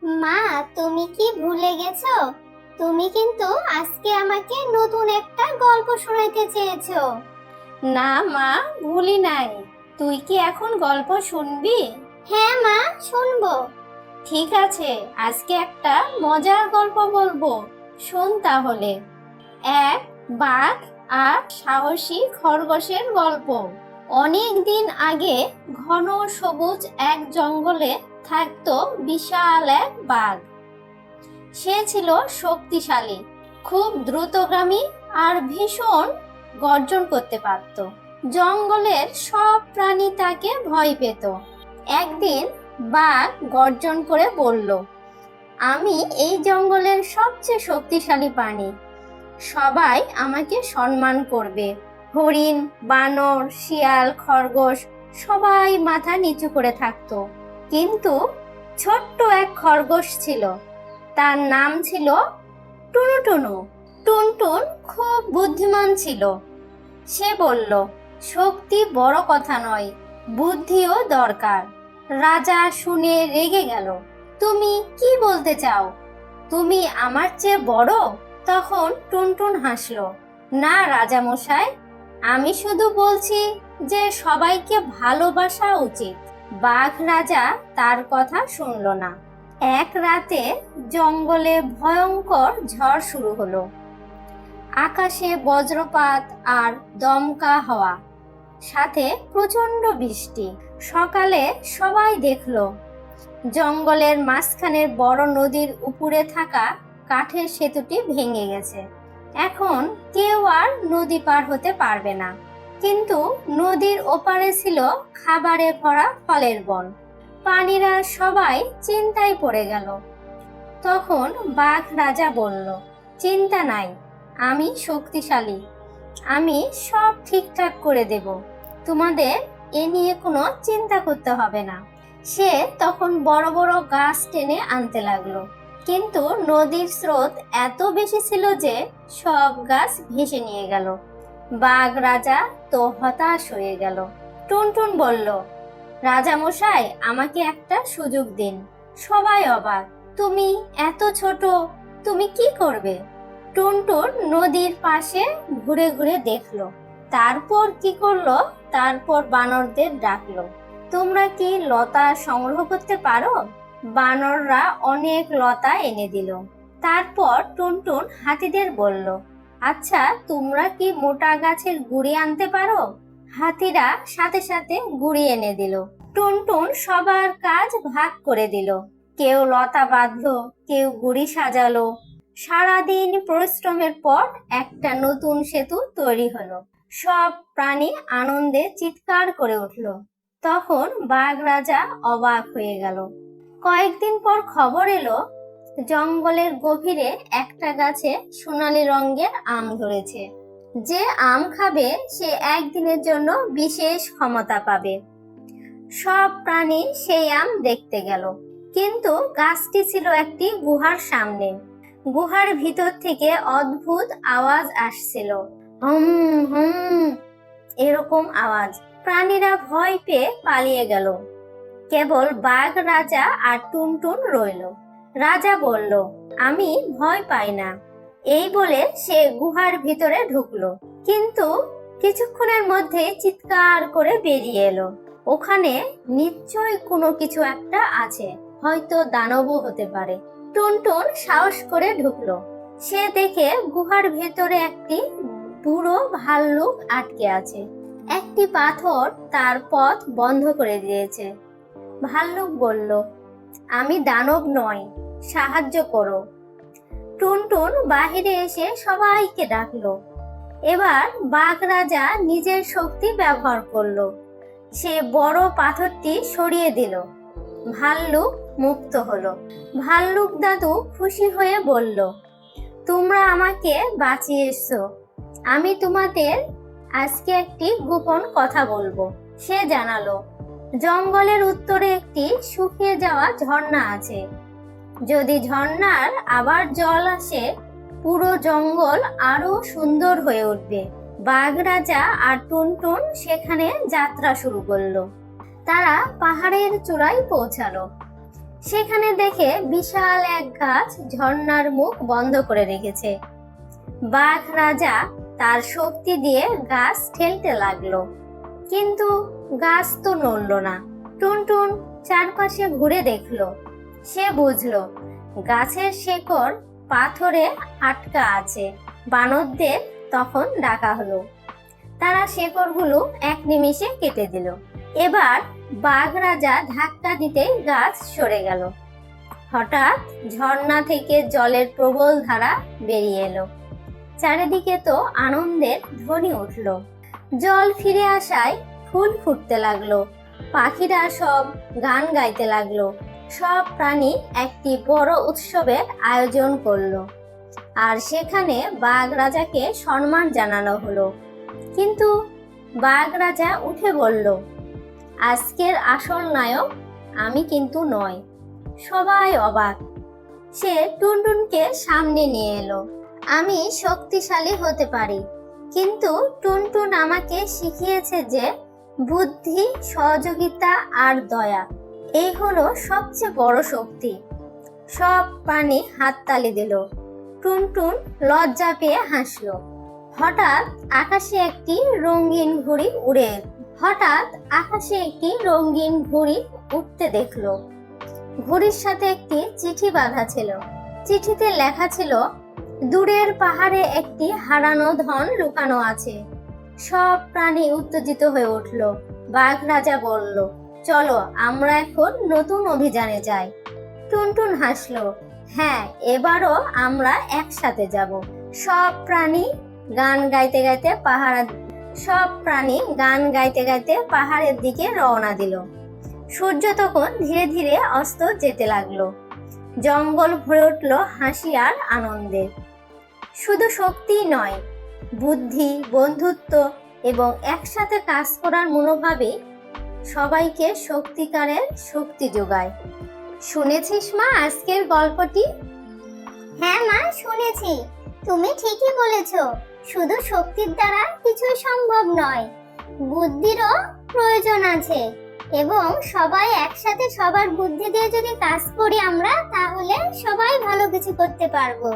মা, তুমি কি ভুলে গেছো? তুমি কিন্তু আজকে আমাকে নতুন একটা গল্প শোনাইতে চেয়েছো। না মা, ভুলি নাই। তুই কি এখন গল্প শুনবি? হ্যাঁ মা, শুনবো। ঠিক আছে, আজকে একটা মজার গল্প বলবো। শোন তাহলে। এক বাঘ আর সাহসী খরগোশের গল্প। অনেক দিন আগে ঘন সবুজ এক জঙ্গলে থাকতো বিশাল এক বাঘ। সে ছিল শক্তিশালী, খুব দ্রুতগামী আর ভীষণ গর্জন করতে পারত। জঙ্গলের সব প্রাণী তাকে ভয় পেত। একদিন বাঘ গর্জন করে বলল, আমি এই জঙ্গলের সবচেয়ে শক্তিশালী প্রাণী, সবাই আমাকে সম্মান করবে। হরিণ, বানর, শিয়াল, খরগোশ সবাই মাথা নিচু করে থাকতো। কিন্তু ছোট্ট এক খরগোশ ছিল, তার নাম ছিল টুনুটুনু। টুনটুন খুব বুদ্ধিমান ছিল। সে বলল, শক্তি বড় কথা নয়, বুদ্ধিও দরকার। রাজা শুনে রেগে গেল। তুমি কি বলতে চাও? তুমি আমার চেয়ে বড়? তখন টুনটুন হাসলো, না রাজা মশাই, আমি শুধু বলছি যে সবাইকে ভালোবাসা উচিত। বাঘ রাজা তার কথা শুনল না। এক রাতে জঙ্গলে ভয়ঙ্কর ঝড় শুরু হলো। আকাশে বজ্রপাত আর দমকা হাওয়া, সাথে প্রচন্ড বৃষ্টি। সকালে সবাই দেখলো জঙ্গলের মাঝখানের বড় নদীর উপরে থাকা কাঠের সেতুটি ভেঙে গেছে। এখন কেউ আর নদী পার হতে পারবে না। কিন্তু নদীর ওপারে ছিল খাবারে ভরা ফলের বন। প্রাণীরা সবাই চিন্তায় পড়ে গেল। তখন বাঘ রাজা বলল, চিন্তা নাই, আমি শক্তিশালী, আমি সব ঠিকঠাক করে দেব, তোমাদের এ নিয়ে কোনো চিন্তা করতে হবে না। সে তখন বড় বড় গাছ টেনে আনতে লাগলো। কিন্তু নদীর স্রোত এত বেশি ছিল যে সব গাছ ভেসে নিয়ে গেল। বাঘ রাজা তো হতাশ হয়ে গেল। টুনটুন বলল, রাজা মশাই, আমাকে একটা সুযোগ দিন। সবাই অবাক, তুমি এত ছোট, তুমি কি করবে? টুনটুন নদীর পাশে ঘুরে ঘুরে দেখলো। তারপর কি করলো, তারপর বানরদের ডাকলো, তোমরা কি লতা সংগ্রহ করতে পারো? বানররা অনেক লতা এনে দিল। তারপর টুনটুন হাতিদের বলল, আচ্ছা, তোমরা কি মোটা গাছের গুড়ি আনতে পারো? হাতিরা সাথে সাথে গুড়ি এনে দিল। টুনটুন সবার কাজ ভাগ করে দিল। কেউ লতা বাঁধলো, কেউ গুড়ি সাজালো। সারাদিন পরিশ্রমের পর একটা নতুন সেতু তৈরি হলো। সব প্রাণী আনন্দে চিৎকার করে উঠল। তখন বাঘ রাজা অবাক হয়ে গেল। কয়েকদিন পর খবর এলো, জঙ্গলের গভীরে একটা গাছে সোনালী রঙের আম ধরেছে। যে আম খাবে সে একদিনের জন্য বিশেষ ক্ষমতা পাবে। সব প্রাণী সেই আম দেখতে গেল। কিন্তু গাছটি ছিল একটি গুহার সামনে। গুহার ভিতর থেকে অদ্ভুত আওয়াজ আসছিল, হুম হুম, এরকম আওয়াজ। প্রাণীরা ভয় পেয়ে পালিয়ে গেল। কেবল বাঘ রাজা আর টুনটুন রইল। রাজা বলল, আমি ভয় পাই না। এই বলে সে গুহার ভিতরে ঢুকলো। কিন্তু কিছুক্ষণের মধ্যে চিৎকার করে বেরিয়ে এলো, ওখানে নিশ্চয়ই কোনো কিছু একটা আছে, হয়তো দানবও হতে পারে। টুনটুন সাহস করে ঢুকলো। সে দেখে গুহার ভেতরে একটি বুড়ো ভাল্লুক আটকে আছে। একটি পাথর তার পথ বন্ধ করে দিয়েছে। ভাল্লুক বলল, আমি দানব নই, সাহায্য করো। টুনটুন বাহিরে এসে সবাইকে ডাকলো। এবার বাঘ রাজা নিজের শক্তি ব্যবহার করলো। সে বড় পাথরটি সরিয়ে দিল। ভাল্লুক মুক্ত হলো। ভাল্লুক দাদু খুশি হয়ে বলল, তোমরা আমাকে বাঁচিয়েছো। আমি তোমাদের আজকে একটি গোপন কথা বলবো। সে জানালো, জঙ্গলের উত্তরে একটি শুকিয়ে যাওয়া ঝর্ণা আছে। যদি ঝর্ণার আবার জল আসে, পুরো জঙ্গল আরো সুন্দর হয়ে উঠবে। বাঘ রাজা আর টুনটুন সেখানে যাত্রা শুরু করলো। তারা পাহাড়ের চূড়ায় পৌঁছালো। সেখানে দেখে বিশাল এক গাছ ঝর্ণার মুখ বন্ধ করে রেখেছে। বাঘ রাজা তার শক্তি দিয়ে গাছ ঠেলতে লাগলো, কিন্তু গাছ তো নড়ল না। টুনটুন চারপাশে ঘুরে দেখলো। সে বুঝলো গাছের শেকড় পাথরে আটকা আছে। বানরদের তখন ডাকা হলো। তারা শেকড়গুলো এক নিমিষে কেটে দিল। এবার বাঘ রাজা ধাক্কা দিতেই গাছ সরে গেল। হঠাৎ ঝর্ণা থেকে জলের প্রবল ধারা বেরিয়ে এলো। চারিদিকে তো আনন্দের ধ্বনি উঠল। জল ফিরে আসায় ফুল ফুটতে লাগলো, পাখিরা সব গান গাইতে লাগলো। সব প্রাণী একটি বড় উৎসবের আয়োজন করলো, আর সেখানে বাঘ রাজাকে সম্মান জানানো হলো। কিন্তু বাঘ রাজা উঠে বলল, আজকের আসল নায়ক আমি কিন্তু নয়। সবাই অবাক। সে টুনটুনকে সামনে নিয়ে এলো। আমি শক্তিশালী হতে পারি, কিন্তু টুনটুন আমাকে শিখিয়েছে যে বুদ্ধি, সহযোগিতা আর দয়া এই হলো সবচেয়ে বড় শক্তি। সব প্রাণী হাততালি দিল। টুনটুন লজ্জা পেয়ে হাসলো। হঠাৎ আকাশে একটি রঙিন ঘুড়ি উঠতে দেখলো। ঘুড়ির সাথে একটি চিঠি বাঁধা ছিল। চিঠিতে লেখা ছিল, দূরের পাহাড়ে একটি হারানো ধন লুকানো আছে। সব প্রাণী উত্তেজিত হয়ে উঠল। বাঘ রাজা বলল, চলো আমরা এখন নতুন অভিযানে যাই। টুনটুন হাসলো, হ্যাঁ, এবারও আমরা একসাথে যাব। সব প্রাণী গান গাইতে গাইতে পাহাড়ের দিকে রওনা দিল। সূর্য তখন ধীরে ধীরে অস্ত যেতে লাগলো। জঙ্গল ভরে উঠল হাসি আর আনন্দে। শুধু শক্তিই নয়, বুদ্ধি, বন্ধুত্ব এবং একসাথে কাজ করার মনোভাবে সবাইকে সত্যিকারের শক্তি যোগায়। শুনেছিস মা আজকের গল্পটি? হ্যাঁ মা, শুনেছি। তুমি ঠিকই বলেছো, শুধু শক্তির দ্বারা কিছুই সম্ভব নয়, বুদ্ধিরও প্রয়োজন আছে। এবং সবাই একসাথে সবার বুদ্ধি দিয়ে যদি কাজ করি আমরা, তাহলে সবাই ভালো কিছু করতে পারবো।